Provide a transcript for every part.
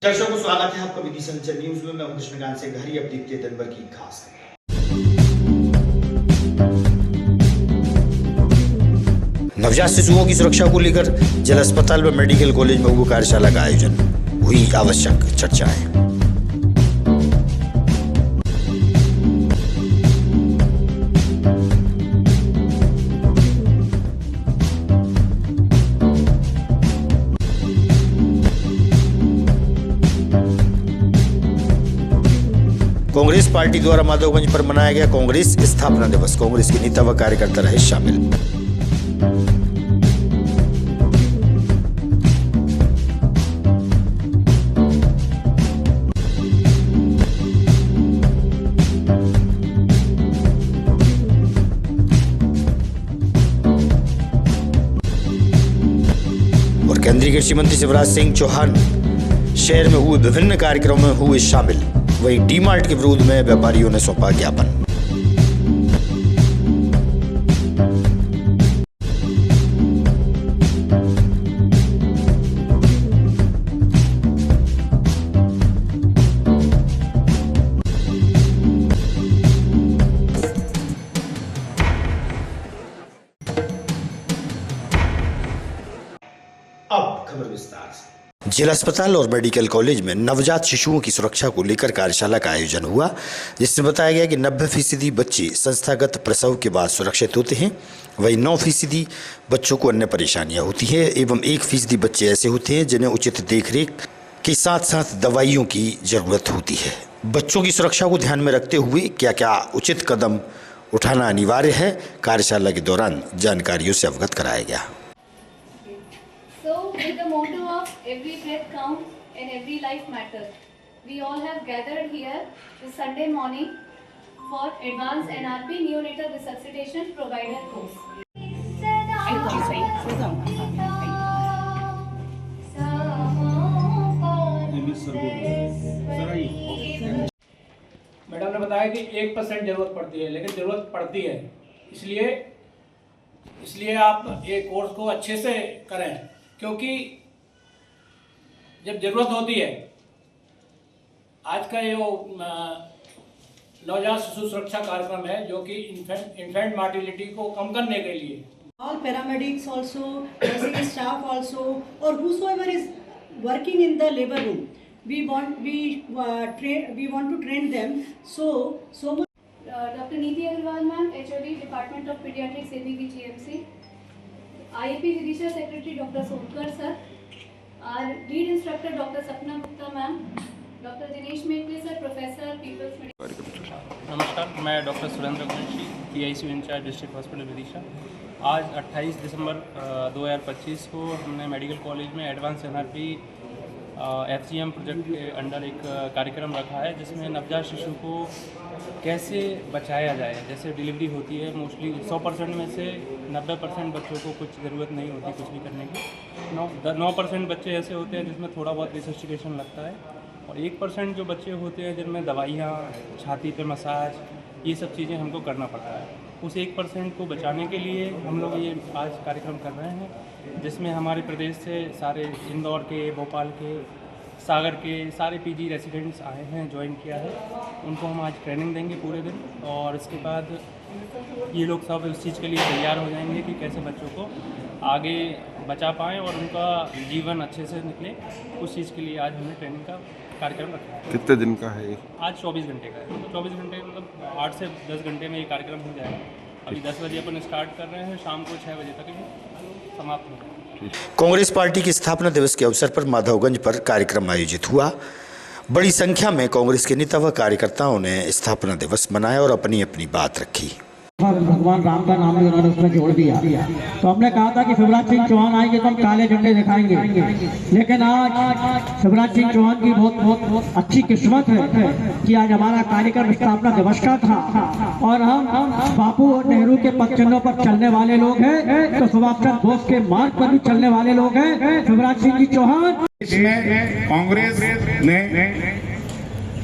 दर्शकों को स्वागत है आपका विधि संचर न्यूज में। मैं हूं कृष्णकांत से घरी। अब देखते हैं दिन भर की खास नवजात शिशुओं की सुरक्षा को लेकर जिला अस्पताल व मेडिकल कॉलेज में हुई कार्यशाला का आयोजन, हुई आवश्यक चर्चाएं। कांग्रेस पार्टी द्वारा माधवगंज पर मनाया गया कांग्रेस स्थापना दिवस। कांग्रेस के नेता व कार्यकर्ता रहे शामिल। और केंद्रीय कृषि मंत्री शिवराज सिंह चौहान शहर में हुए विभिन्न कार्यक्रमों में हुए शामिल। वहीं डी-मार्ट के विरोध में व्यापारियों ने सौंपा ज्ञापन। अब खबर विस्तार से। जिला अस्पताल और मेडिकल कॉलेज में नवजात शिशुओं की सुरक्षा को लेकर कार्यशाला का आयोजन हुआ, जिसमें बताया गया कि 90% बच्चे संस्थागत प्रसव के बाद सुरक्षित होते हैं। वहीं 9% बच्चों को अन्य परेशानियां होती हैं एवं 1% बच्चे ऐसे होते हैं जिन्हें उचित देखरेख के साथ साथ दवाइयों की जरूरत होती है। बच्चों की सुरक्षा को ध्यान में रखते हुए क्या क्या उचित कदम उठाना अनिवार्य है, कार्यशाला के दौरान जानकारियों से अवगत कराया गया। With the motto of every breath counts and every life matters, we all have gathered here this Sunday morning for advanced NRP neonatal resuscitation provider course. Madam ने बताया कि 1% जरूरत पड़ती है, लेकिन जरूरत पड़ती है, इसलिए आप ये कोर्स को अच्छे से करें, क्योंकि जब जरूरत होती है, आज का ये नवजात शिशु सुरक्षा कार्यक्रम है जो कि इन्फेंट मार्टिलिटी को कम करने के लिए all paramedics also, nursing staff also, or whosoever is working in the labor room, we want to train them so much. Dr. Neeti Agarwal ma'am, HOD Department of Pediatrics, ABP GMC. IAP Vidisha Secretary Dr. Sonkar sir, our lead instructor Dr. Sapna Gupta ma'am, Dr. Dinesh Mekle sir, Professor People's Medical. नमस्कार, मैं doctor Surendra Kunshi, PICU in charge district hospital Vidisha. आज 28 दिसंबर 2025 को हमने medical college में advance NRP FGM project के under एक कार्यक्रम रखा है, जिसमें नवजात शिशु को कैसे बचाया जाए। जैसे डिलीवरी होती है, मोस्टली 100% में से 90% बच्चों को कुछ ज़रूरत नहीं होती कुछ भी करने की। 9% बच्चे ऐसे होते हैं जिसमें थोड़ा बहुत रिसस्टिकेशन लगता है, और 1% जो बच्चे होते हैं जिनमें दवाइयाँ, छाती पे मसाज, ये सब चीज़ें हमको करना पड़ता है। उस 1% को बचाने के लिए हम लोग ये आज कार्यक्रम कर रहे हैं, जिसमें हमारे प्रदेश से सारे इंदौर के, भोपाल के, सागर के सारे PG रेसिडेंट्स आए हैं, ज्वाइन किया है। उनको हम आज ट्रेनिंग देंगे पूरे दिन, और इसके बाद ये लोग सब उस चीज़ के लिए तैयार हो जाएंगे कि कैसे बच्चों को आगे बचा पाएँ और उनका जीवन अच्छे से निकले। उस चीज़ के लिए आज हमने ट्रेनिंग का कार्यक्रम रखा है। कितने दिन का है ये? आज 24 घंटे का है। तो 24 घंटे मतलब 8 से 10 घंटे में ये कार्यक्रम हो जाएगा। अभी 10 बजे अपन स्टार्ट कर रहे हैं, शाम को 6 बजे तक ये समाप्त होगा। कांग्रेस पार्टी की स्थापना दिवस के अवसर पर माधवगंज पर कार्यक्रम आयोजित हुआ। बड़ी संख्या में कांग्रेस के नेता व कार्यकर्ताओं ने स्थापना दिवस मनाया और अपनी अपनी बात रखी। भगवान राम का नाम भी उन्होंने उसमें जोड़ दिया। तो हमने कहा था कि शिवराज सिंह चौहान आएंगे तो हम काले झंडे दिखाएंगे, लेकिन आज शिवराज सिंह चौहान की बहुत अच्छी किस्मत है कि आज हमारा कार्यक्रम स्थापना दिवस का था, और हम बापू और नेहरू के पद चिन्हों पर चलने वाले लोग हैं, तो सुभाष चंद्र बोस के मार्ग पर भी चलने वाले लोग हैं शिवराज सिंह जी चौहान। इसमें कांग्रेस ने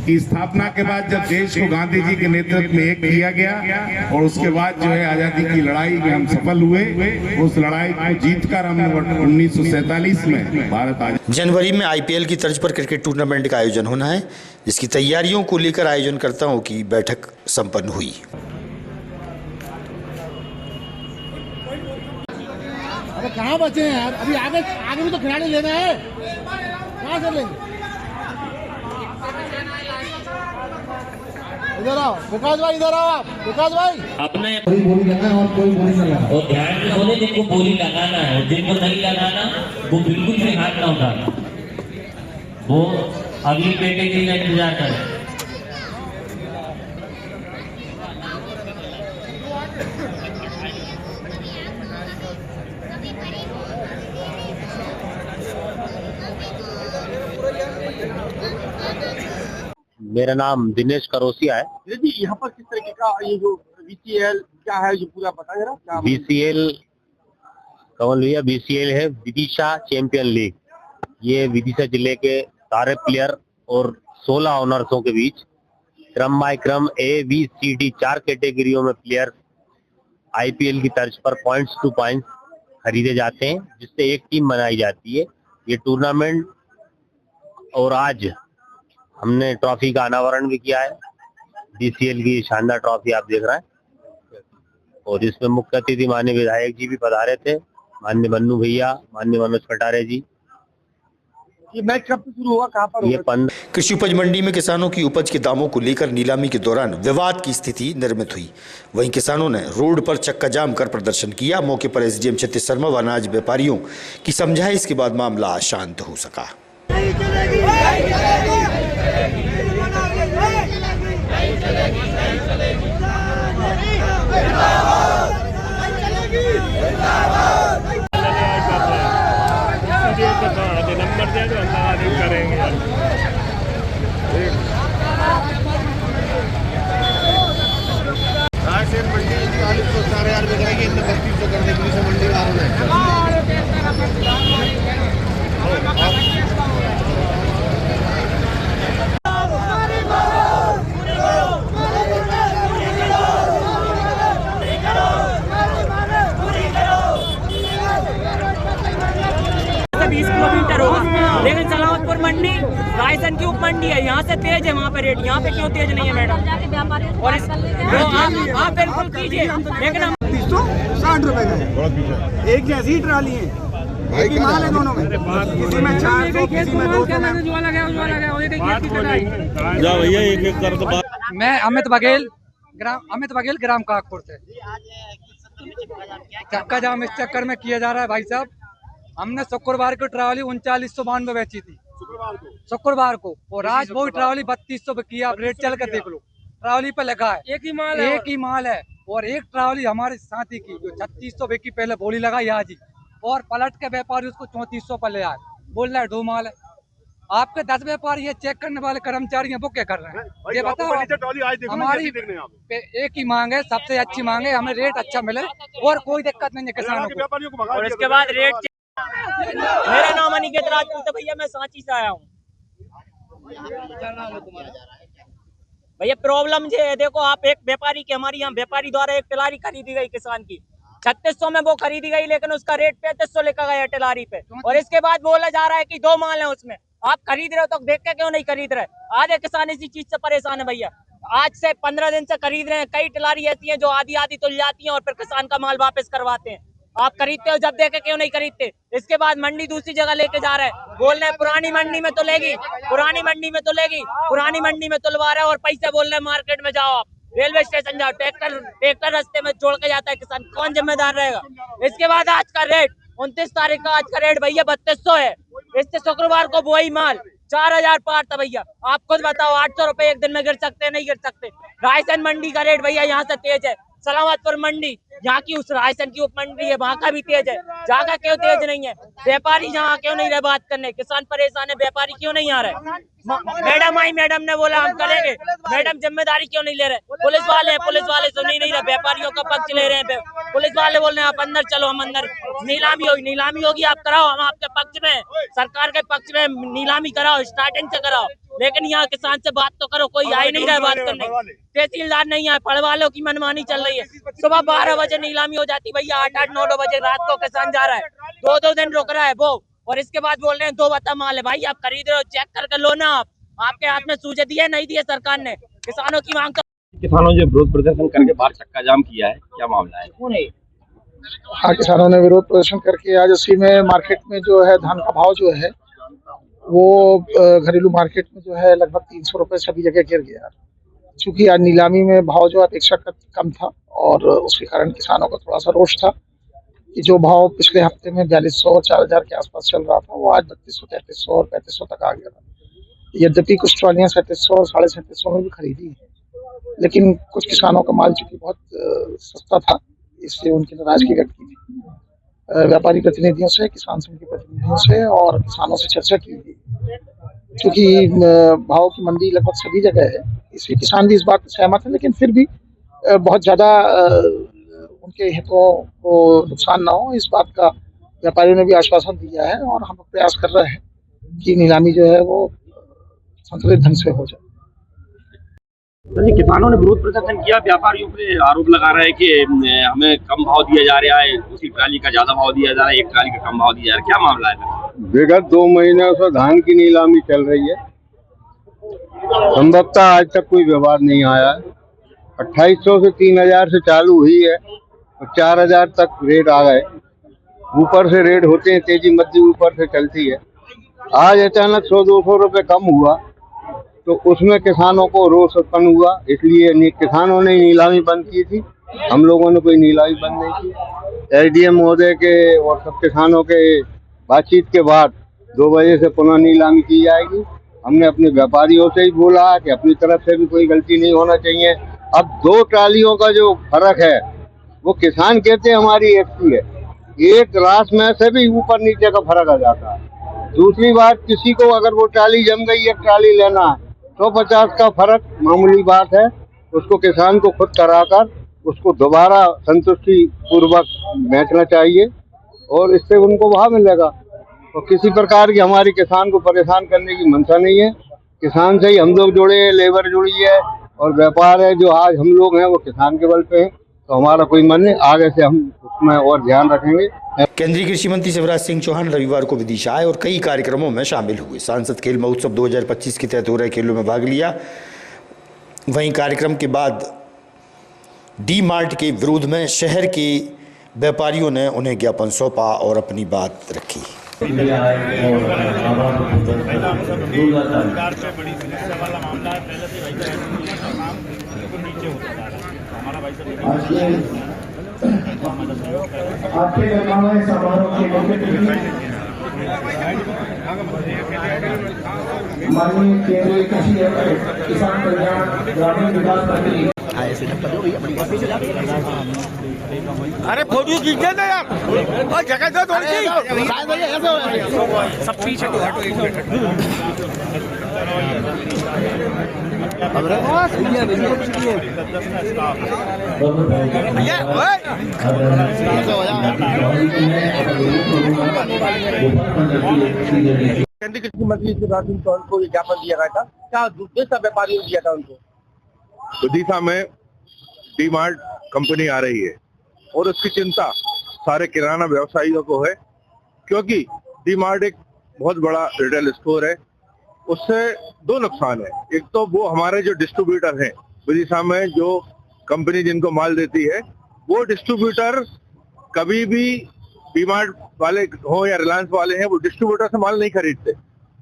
की स्थापना के बाद जब देश को गांधी जी के नेतृत्व में एक किया गया और उसके बाद जो है आजादी की लड़ाई में हम सफल हुए, उस लड़ाई को जीतकर हम 1947 में भारत आजाद। जनवरी में आईपीएल की तर्ज पर क्रिकेट टूर्नामेंट का आयोजन होना है, जिसकी तैयारियों को लेकर आयोजनकर्ताओं की बैठक संपन्न हुई। अरे कहाँ बचे हैं यार, अभी आगे आगे भी तो खिलाड़ी लेना है, कहाँ से लेंगे? इधर आओ विकास भाई, इधर आओ आप विकास भाई। अपने कोई बोली लगाए और कोई बोली न लगाए, और ध्यान में बोले जिनको बोली लगाना है और जिनको नहीं लगाना वो बिल्कुल भी हाथ ना उठाना, वो अगली कैटेगरी का इंतजार करें। मेरा नाम दिनेश करोसिया है। जी यहाँ पर किस तरीके का ये जो VCL क्या है, जो पूरा बता जरा। VCL कमल भैया, VCL है विदिशा चैंपियन लीग। ये विदिशा जिले के सारे प्लेयर और 16 ऑनर्सों के बीच क्रम बाय क्रम A, B, C, D 4 कैटेगरियों में प्लेयर IPL की तर्ज पर पॉइंट्स टू पॉइंट्स खरीदे जाते हैं, जिससे एक टीम बनाई जाती है। ये टूर्नामेंट और आज हमने ट्रॉफी का अनावरण भी किया है। DCL की शानदार ट्रॉफी आप देख रहे हैं, और इसमें मुख्य अतिथि माननीय विधायक जी भी पधारे थे, माननीय बन्नू भैया, माननीय मनोज कटारे जी। ये मैच कब से शुरू होगा, कहाँ पर? ये 15 कृषि उपज मंडी में किसानों की उपज के दामों को लेकर नीलामी के दौरान विवाद की स्थिति निर्मित हुई। वहीं किसानों ने रोड पर चक्का जाम कर प्रदर्शन किया। मौके पर SDM क्षितिज शर्मा व अनाज व्यापारियों की समझाइश के बाद मामला शांत हो सका। नंबर दे दो, हम करेंगे। रायसेन मंडी 40 4,000 में करेंगे, इतने 3200 कर देंगे मंडी वालों ने 20 किलोमीटर होगा, लेकिन सलामतपुर मंडी रायसेन की उप मंडी है, यहाँ से तेज है वहाँ पे रेट, यहाँ पे क्यों तेज नहीं है मैडम? और आप बिल्कुल कीजिए, लेकिन हम 360 रुपए का एक जैसी ट्राली है, एक ही माल है दोनों में, किसी में 400 किसी में 200 में। मैं अमित बघेल ग्राम काकपुर से। चक्का जाम इस चक्कर में किया जा रहा है भाई साहब। हमने शुक्रवार को ट्रावली 3992 बेची थी, शुक्रवार को, और आज वही ट्रावली 3200 पे की। आप रेट चल कर देख लो, ट्रावली पे लगा है, एक ही माल है। और एक ट्रावली हमारे साथी की जो 3600 पे की पहले बोली लगाई आज ही, और पलट के व्यापारी उसको 3400 पर ले आए, बोल रहा है 2 माल है। आपके 10 व्यापारी ये चेक करने वाले कर्मचारी हैं, वो क्या कर रहे हैं ये बताओ। हमारी एक ही मांग है, सबसे अच्छी मांग है, हमें रेट अच्छा मिले और कोई दिक्कत नहीं है किसानों को। और इसके बाद रेट। मेरा नाम अनिकेत राजपूत है भैया, मैं सांची से आया हूँ भैया। प्रॉब्लम ये है, देखो आप, एक व्यापारी की, हमारी यहाँ व्यापारी द्वारा एक टिलारी खरीदी गई किसान की 3600 में वो खरीदी गई, लेकिन उसका रेट 3500 लिखा गया टिलारी पे, और इसके बाद बोला जा रहा है कि 2 माल है उसमें। आप खरीद रहे हो तो देख के क्यों नहीं खरीद रहे? आधे किसान इसी चीज से परेशान है भैया। आज से 15 दिन से खरीद रहे हैं, कई टिलारी ऐसी हैं जो आधी तुल जाती हैं और फिर किसान का माल वापस करवाते हैं। आप खरीदते हो, जब देखे क्यों नहीं खरीदते? इसके बाद मंडी दूसरी जगह लेके जा रहे हैं, बोल रहे हैं पुरानी मंडी में तो लेगी, पुरानी मंडी में तो लेगी, पुरानी मंडी में तुलवा रहे हैं और पैसे बोल रहे हैं मार्केट में जाओ, आप रेलवे स्टेशन जाओ, ट्रैक्टर रास्ते में छोड़ के जाता है किसान, कौन जिम्मेदार रहेगा? इसके बाद आज का रेट 29 तारीख का आज का रेट भैया 3200 है। इससे शुक्रवार को वही माल 4000 पार था भैया। आप खुद बताओ, 800 रुपए एक दिन में गिर सकते हैं? नहीं गिर सकते। रायसेन मंडी का रेट भैया यहाँ से तेज है, सलामतपुर मंडी यहाँ की उस रायसेन की उप मंडी है, वहाँ का भी तेज है, जहाँ क्यों तेज नहीं है? व्यापारी यहाँ क्यों नहीं रहे बात करने? किसान परेशान है, व्यापारी क्यों नहीं आ रहे? मैडम ने बोला हम करेंगे, मैडम जिम्मेदारी क्यों नहीं ले रहे? पुलिस वाले सुन ही नहीं रहे, व्यापारियों का पक्ष ले रहे हैं। पुलिस वाले बोल रहे हैं आप अंदर चलो, हम अंदर, नीलामी होगी आप कराओ, हम आपके पक्ष में, सरकार के पक्ष में नीलामी कराओ, स्टार्टिंग से कराओ। लेकिन यहाँ किसान से बात तो करो, कोई आ ही नहीं रहा है बात करने। तहसीलदार नहीं है, पढ़ वालों की मनमानी चल रही है। सुबह 12 बजे नीलामी हो जाती भैया, 8-8, 9-9 बजे रात को किसान जा रहा है, 2-2 दिन रुक रहा है वो, और इसके बाद बोल रहे हैं 2 बता माल है। भाई आप खरीद रहे हो, चेक करके लो ना। आपके हाथ में सूझे दिए नहीं दिए सरकार ने, किसानों की मांग। किसानों ने विरोध प्रदर्शन करके बाहर चक्का जाम किया है, क्या मामला है? हाँ, किसानों ने विरोध प्रदर्शन करके आज उसी में मार्केट में जो है धान का भाव जो है वो घरेलू मार्केट में जो है लगभग 300 रुपये सभी जगह गिर गया। चूंकि आज नीलामी में भाव जो अपेक्षा कम था और उसके कारण किसानों का थोड़ा सा रोष था कि जो भाव पिछले हफ्ते में 4200 और 4000 के आसपास चल रहा था वो आज 3200, 3300 और 3500 तक आ गया था। यद्यपि कुछ ट्रॉलियाँ 3700 और 3750 में भी खरीदी है, लेकिन कुछ किसानों का माल चूंकि बहुत सस्ता था, इससे उनकी नाराजगी व्यक्त की थी। व्यापारी प्रतिनिधियों से, किसान संघ के प्रतिनिधियों से और किसानों से चर्चा की गई। क्योंकि भाव की मंदी लगभग सभी जगह है, इसलिए किसान भी इस बात से सहमत है, लेकिन फिर भी बहुत ज़्यादा उनके हितों को नुकसान ना हो, इस बात का व्यापारियों ने भी आश्वासन दिया है और हम प्रयास कर रहे हैं कि नीलामी जो है वो संतुलित ढंग से हो जाए। किसानों ने विरोध प्रदर्शन किया, व्यापारियों पे आरोप लगा रहा है कि हमें कम भाव दिया जा रहा है, उसी ट्राली का ज्यादा भाव दिया जा रहा है, एक ट्राली का कम भाव दिया जा रहा है, क्या मामला है? विगत 2 महीनों से धान की नीलामी चल रही है, संभवतः आज तक कोई व्यवहार नहीं आया है। 2800 से 3000 से चालू हुई है और 4000 तक रेट आ गए। ऊपर से रेट होते हैं, तेजी मध्य ऊपर से चलती है। आज अचानक 100-200 रुपये कम हुआ तो उसमें किसानों को रोष उत्पन्न हुआ, इसलिए किसानों ने नीलामी बंद की थी। हम लोगों ने कोई नीलामी बंद नहीं की। एसडीएम महोदय के और सब किसानों के बातचीत के बाद 2 बजे से पुनः नीलामी की जाएगी। हमने अपने व्यापारियों से ही बोला कि अपनी तरफ से भी कोई गलती नहीं होना चाहिए। अब 2 ट्रालियों का जो फर्क है वो किसान कहते हैं हमारी एफसी है, एक रास में से भी ऊपर नीचे का फर्क आ जाता है। दूसरी बात, किसी को अगर वो ट्राली जम गई, एक ट्राली लेना है 150 का फर्क मामूली बात है, उसको किसान को खुद कराकर उसको दोबारा संतुष्टि पूर्वक बेचना चाहिए और इससे उनको भाव मिलेगा। तो किसी प्रकार की हमारी किसान को परेशान करने की मंशा नहीं है। किसान से ही हम लोग जुड़े हैं, लेबर जुड़ी है और व्यापार है जो आज हम लोग हैं वो किसान के बल पे है, तो हमारा कोई मन नहीं, आगे से हम उसमें और ध्यान रखेंगे। केंद्रीय कृषि मंत्री शिवराज सिंह चौहान रविवार को विदिशा आए और कई कार्यक्रमों में शामिल हुए। सांसद खेल महोत्सव 2025 के तहत हो रहे खेलों में भाग लिया। वहीं कार्यक्रम के बाद डी मार्ट के विरोध में शहर के व्यापारियों ने उन्हें ज्ञापन सौंपा और अपनी बात रखी। आपके समारोह के मौके पर माननीय केंद्रीय कृषि एवं किसान कल्याण ग्रामीण विकास मंत्री अरे फोटो खींचे ना यार, और जगह दो थोड़ी सी, सब पीछे को हटो। केंद्रीय कृषि मंत्री शिवराज सिंह चौहान को ज्ञापन दिया गया था, क्या दूसरे व्यापारियों ने दिया था उनको? विदिशा में डी मार्ट कंपनी आ रही है और उसकी चिंता सारे किराना व्यवसायियों को है, क्योंकि डी मार्ट एक बहुत बड़ा रिटेल स्टोर है। उससे 2 नुकसान है। एक तो वो हमारे जो डिस्ट्रीब्यूटर हैं विदिशा में, जो कंपनी जिनको माल देती है, वो डिस्ट्रीब्यूटर कभी भी डी मार्ट वाले हो या रिलायंस वाले हैं, वो डिस्ट्रीब्यूटर से माल नहीं खरीदते।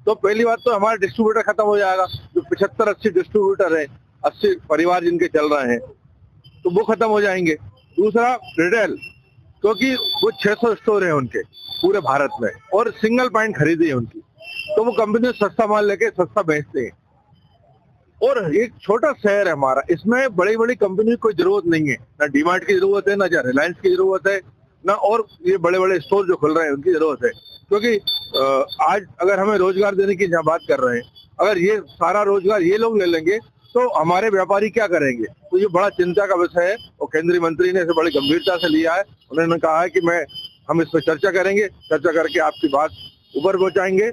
तो पहली बात तो हमारा डिस्ट्रीब्यूटर खत्म हो जाएगा। जो 75-80 डिस्ट्रीब्यूटर है, 80 परिवार जिनके चल रहे हैं, तो वो खत्म हो जाएंगे। दूसरा रिटेल, क्योंकि वो 600 स्टोर है उनके पूरे भारत में और सिंगल पॉइंट खरीदी है उनकी, तो वो कंपनी सस्ता माल लेके सस्ता बेचते हैं। और एक छोटा शहर है हमारा, इसमें बड़ी बड़ी कंपनी की कोई जरूरत नहीं है, ना डी मार्ट की जरूरत है, ना रिलायंस की जरूरत है, ना और ये बड़े बड़े स्टोर जो खुल रहे हैं उनकी जरूरत है। क्योंकि आज अगर हमें रोजगार देने की जहाँ बात कर रहे हैं, अगर ये सारा रोजगार ये लोग ले लेंगे तो हमारे व्यापारी क्या करेंगे? तो ये बड़ा चिंता का विषय है और केंद्रीय मंत्री ने इसे बड़ी गंभीरता से लिया है। उन्होंने कहा है कि हम इस पर चर्चा करेंगे, चर्चा करके आपकी बात ऊपर पहुंचाएंगे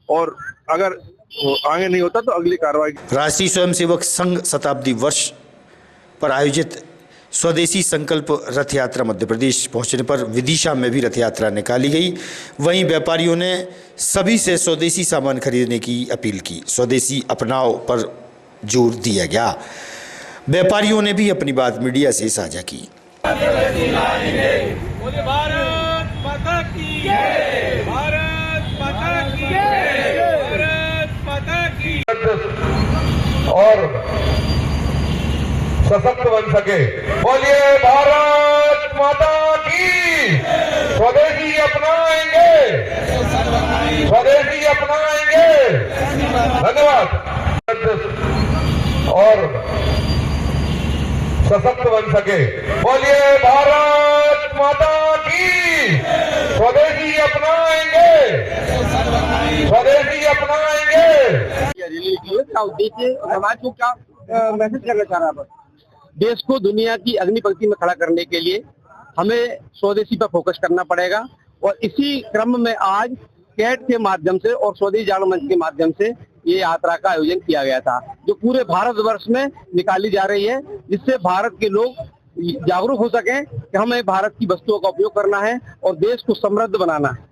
और अगर आगे नहीं होता तो अगली कार्रवाई। राष्ट्रीय स्वयंसेवक संघ शताब्दी वर्ष पर आयोजित स्वदेशी संकल्प रथ यात्रा मध्य प्रदेश पहुंचने पर विदिशा में भी रथ यात्रा निकाली गई। वहीं व्यापारियों ने सभी से स्वदेशी सामान खरीदने की अपील की। स्वदेशी अपनाओ पर जोर दिया गया। व्यापारियों ने भी अपनी बात मीडिया से साझा की। और सशक्त बन सके। बोलिए भारत माता की। स्वदेशी अपनाएंगे, स्वदेशी अपनाएंगे। धन्यवाद। और सशक्त बन सके। बोलिए भारत माता की। स्वदेशी अपनाएंगे, स्वदेशी अपनाएंगे। क्या उद्देश्य, समाज को क्या मैसेज करना चाह रहा है? देश को दुनिया की अग्नि पंक्ति में खड़ा करने के लिए हमें स्वदेशी पर फोकस करना पड़ेगा और इसी क्रम में आज कैट के माध्यम से और स्वदेशी जागरण मंच के माध्यम से ये यात्रा का आयोजन किया गया था, जो पूरे भारतवर्ष में निकाली जा रही है, जिससे भारत के लोग जागरूक हो सकें कि हमें भारत की वस्तुओं का उपयोग करना है और देश को समृद्ध बनाना है।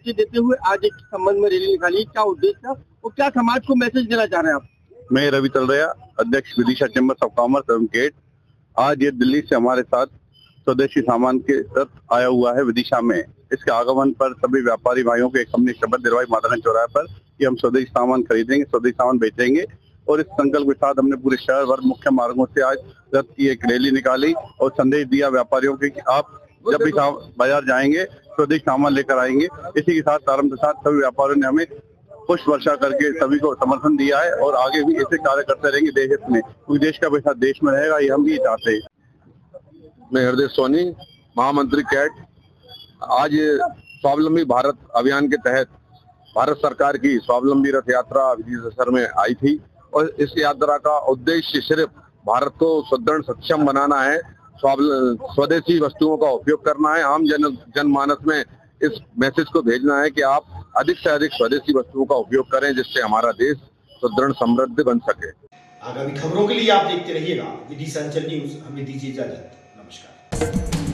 देते हुए आज एक संबंध में रैली निकाली, क्या उद्देश्य था और क्या समाज को मैसेज देना चाह रहे हैं आप? मैं रवि तलरेया, अध्यक्ष विदिशा चैम्बर्स ऑफ कॉमर्स एवं गेट। आज ये दिल्ली से हमारे साथ स्वदेशी सामान के रथ आया हुआ है विदिशा में। इसके आगमन पर सभी व्यापारी भाइयों को एक हमने शपथ दिलवाई मातागंज चौराहे पर कि हम स्वदेशी सामान खरीदेंगे, स्वदेशी सामान बेचेंगे। और इस संकल्प के साथ हमने पूरे शहर भर मुख्य मार्गों से आज रथ की एक रैली निकाली और संदेश दिया व्यापारियों के कि आप जब भी बाजार जाएंगे स्वदेशी सामान लेकर आएंगे। इसी के साथ प्रारंभ के साथ सभी व्यापारियों ने हमें पुष्प वर्षा करके सभी को समर्थन दिया है और आगे भी ऐसे कार्य करते रहेंगे देश हित में, क्योंकि देश का पैसा देश में रहेगा, ये हम भी चाहते हैं। मैं हृदय सोनी, महामंत्री कैट। आज स्वावलंबी भारत अभियान के तहत भारत सरकार की स्वावलंबी रथ यात्रा विदिशा में आई थी और इस यात्रा का उद्देश्य सिर्फ भारत को सुदृढ़ सक्षम बनाना है, स्वदेशी वस्तुओं का उपयोग करना है, आम जनमानस में इस मैसेज को भेजना है कि आप अधिक से अधिक स्वदेशी वस्तुओं का उपयोग करें, जिससे हमारा देश सुदृढ़ समृद्ध बन सके। आगामी खबरों के लिए आप देखते रहिएगा विदिशा अंचल न्यूज। हमें दीजिए इजाजत। नमस्कार।